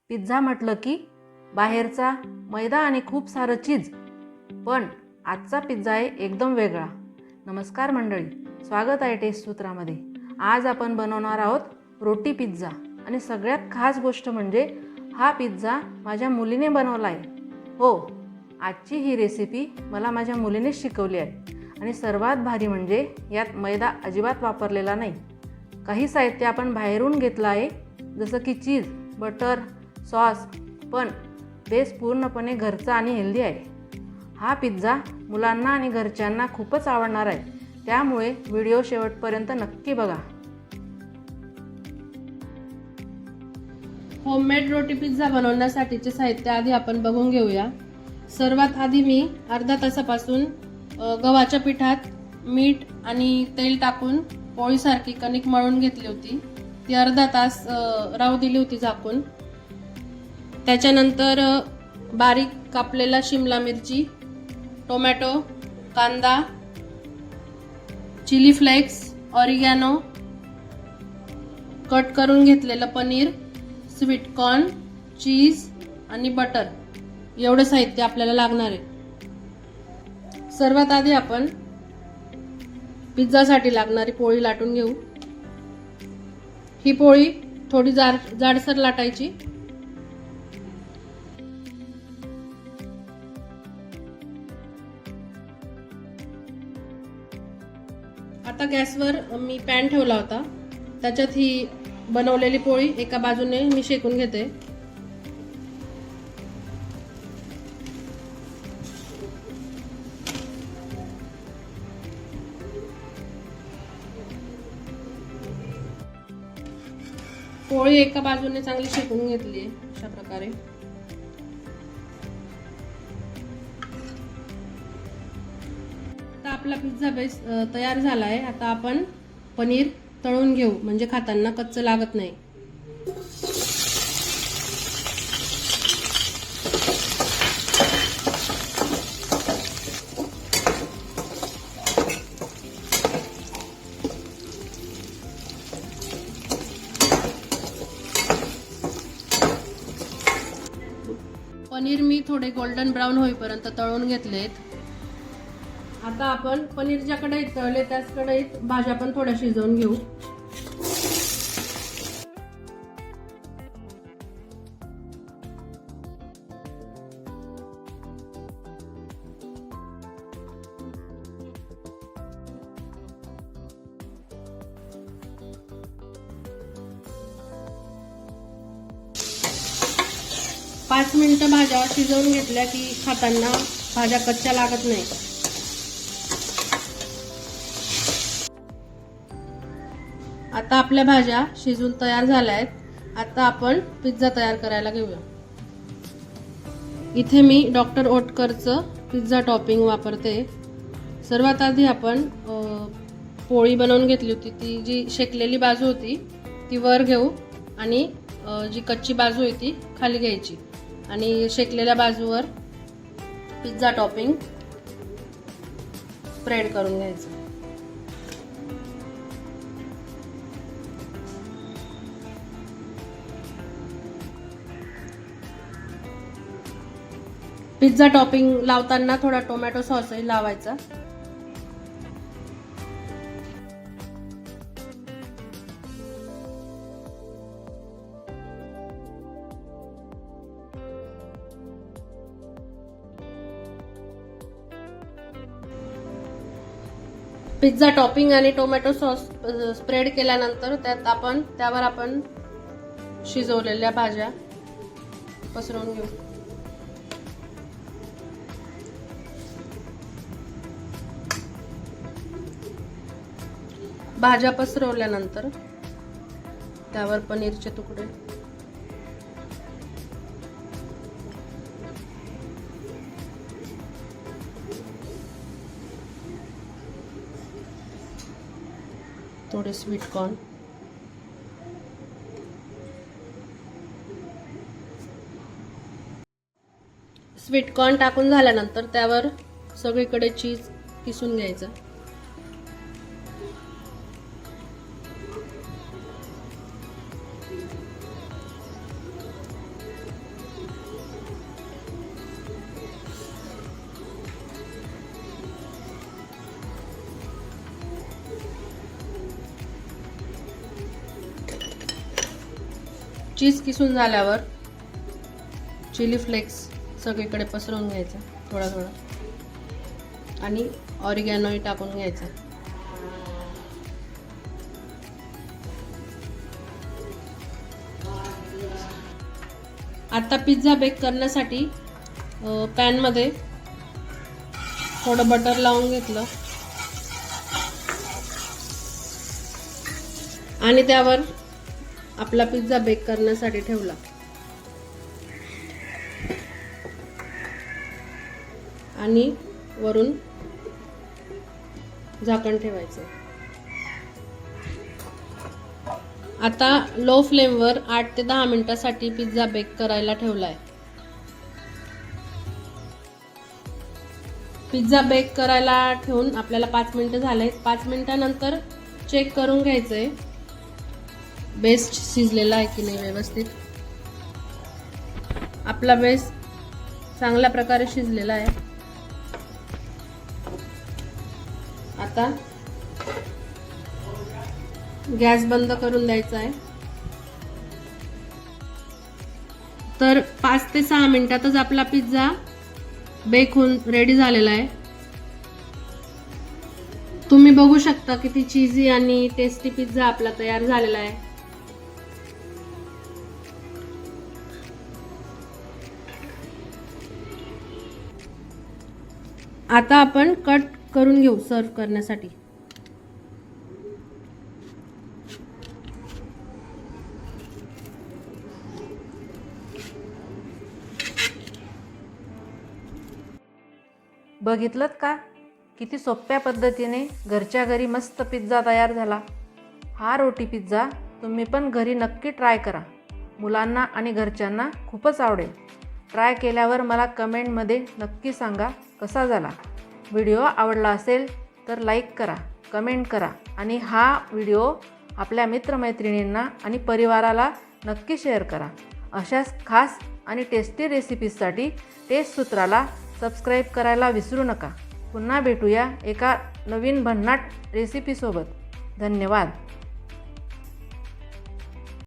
Pizza म्हटलं की बाहेरचा मैदा आणि खूप सारं चीज, पण आजचा पिझ्झा आहे एकदम वेगळा. नमस्कार मंडळी, स्वागत आहे टेस्ट सूत्रामध्ये. आज आपण बनवणार आहोत रोटी पिझ्झा. आणि सगळ्यात खास गोष्ट म्हणजे हा पिझ्झा माझ्या मुलीने बनवला आहे. हो, आजची ही रेसिपी मला माझ्या मुलीनेच शिकवली आहे. आणि सर्वात भारी म्हणजे यात मैदा अजिबात वापरलेला नाही. काही साहित्य आपण बाहेरून घेतलं आहे, जसं की चीज, बटर, सॉस, पण बेस पूर्णपणे घरचा आणि हेल्दी आहे. हा पिझ्झा मुलांना आणि घरच्यांना खूपच आवडणार आहे, त्यामुळे व्हिडिओ शेवटपर्यंत नक्की बघा. होममेड रोटी पिझ्झा बनवण्यासाठीचे साहित्य आधी आपण बघून घेऊया. सर्वात आधी मी अर्धा तासापासून गव्हाच्या पिठात मीठ आणि तेल टाकून पोळीसारखी कणिक मळून घेतली होती. ती अर्धा तास राहू दिली होती झाकून. त्याच्यानंतर बारीक कापलेला शिमला मिरची, टोमॅटो, कांदा, चिली फ्लेक्स, ऑरिगॅनो, कट करून घेतलेलं पनीर, स्वीट कॉर्न, चीज आणि बटर एवढं साहित्य आपल्याला लागणार आहे. सर्वात आधी आपण पिझ्झासाठी लागणारी पोळी लाटून घेऊ. ही पोळी थोडी जाडसर लाटायची. आता गॅसवर मी पॅन ठेवला होता, त्याच्यात ही बनवलेली पोळी एका बाजूने मी शेकून घेते. पोळी एका बाजूने चांगली शेकून घेतली आहे अशा प्रकारे. आता आपला पिझ्झा बेस तयार झाला आहे. आता आपण पनीर तळून घेऊ, म्हणजे खाताना कच्चं लागत नाही. पनीर मी थोडे गोल्डन ब्राऊन होईपर्यंत तळून घेतलेत. आता आपण पनीर ज्या कढईत तळले त्याच कढईत भाज्या पण थोड्या शिजवून घेऊ. पाच मिनिटं भाज्या शिजवून घेतल्या की खाताना भाज्या कच्च्या लागत नाही. आता आपल्या भाज्या शिजून तयार झाल्या आहेत. आता आपण पिझ्झा तयार करायला घेऊया. इथे मी डॉक्टर ओटकरचं पिझ्झा टॉपिंग वापरते. सर्वात आधी आपण पोळी बनवून घेतली होती, ती जी शेकलेली बाजू होती ती वर घेऊ आणि जी कच्ची बाजू आहे ती खाली घ्यायची आणि शेकलेल्या बाजूवर पिझ्झा टॉपिंग स्प्रेड करून घ्यायचं. पिझ्झा टॉपिंग लावताना थोडा टोमॅटो सॉसही लावायचा. पिझ्झा टॉपिंग आणि टोमॅटो सॉस स्प्रेड केल्यानंतर त्यावर आपण शिजवलेल्या भाज्या पसरवून घेऊ. भाज्या पसरवल्यानंतर त्यावर पनीरचे तुकडे, थोडे स्वीट कॉर्न, टाकून झाल्यानंतर त्यावर सगळीकडे चीज किसून घ्यायचं. चीज किसून झाल्यावर चिली फ्लेक्स सगळीकडे पसरवून घ्यायचा थोडा थोडा आणि ऑरिगॅनोही टाकून घ्यायचा. आता पिझ्झा बेक करण्यासाठी पॅनमध्ये थोडं बटर लावून घेतलं आणि त्यावर आपला पिझ्झा बेक करण्यासाठी ठेवला. आणि वरून झाकण ठेवायचं. आता लो फ्लेमवर 8 ते 10 मिनिटासाठी पिझ्झा बेक करायला ठेवलाय. पिझ्झा बेक करायला ठेवून आपल्याला 5 मिनिटं झाले. 5 मिनिटानंतर चेक करून घ्यायचंय बेस शिजलेला आहे की नाही व्यवस्थित. आपला बेस चांगल्या प्रकारे शिजलेला आहे. आता गॅस बंद करून द्यायचा आहे. तर 5 ते 6 मिनिटातच आपला पिझ्झा बेक होऊन रेडी झालेला आहे. तुम्ही बघू शकता किती चीजी आणि टेस्टी पिझ्झा आपला तयार झालेला आहे. आता आपण कट करून घेऊ सर्व करण्यासाठी. बघितलंत का किती सोप्या पद्धतीने घरच्या घरी मस्त पिझ्झा तयार झाला. हा रोटी पिझ्झा तुम्ही पण घरी नक्की ट्राय करा. मुलांना आणि घरच्यांना खूपच आवडेल. ट्राय केल्यावर मला कमेंटमध्ये नक्की सांगा कसा झाला. व्हिडिओ आवडला असेल तर लाईक करा, कमेंट करा आणि हा व्हिडिओ आपल्या मित्रमैत्रिणींना आणि परिवाराला नक्की शेअर करा. अशाच खास आणि टेस्टी रेसिपीजसाठी टेस्ट सूत्राला सबस्क्राईब करायला विसरू नका. पुन्हा भेटूया एका नवीन भन्नाट रेसिपीसोबत. धन्यवाद.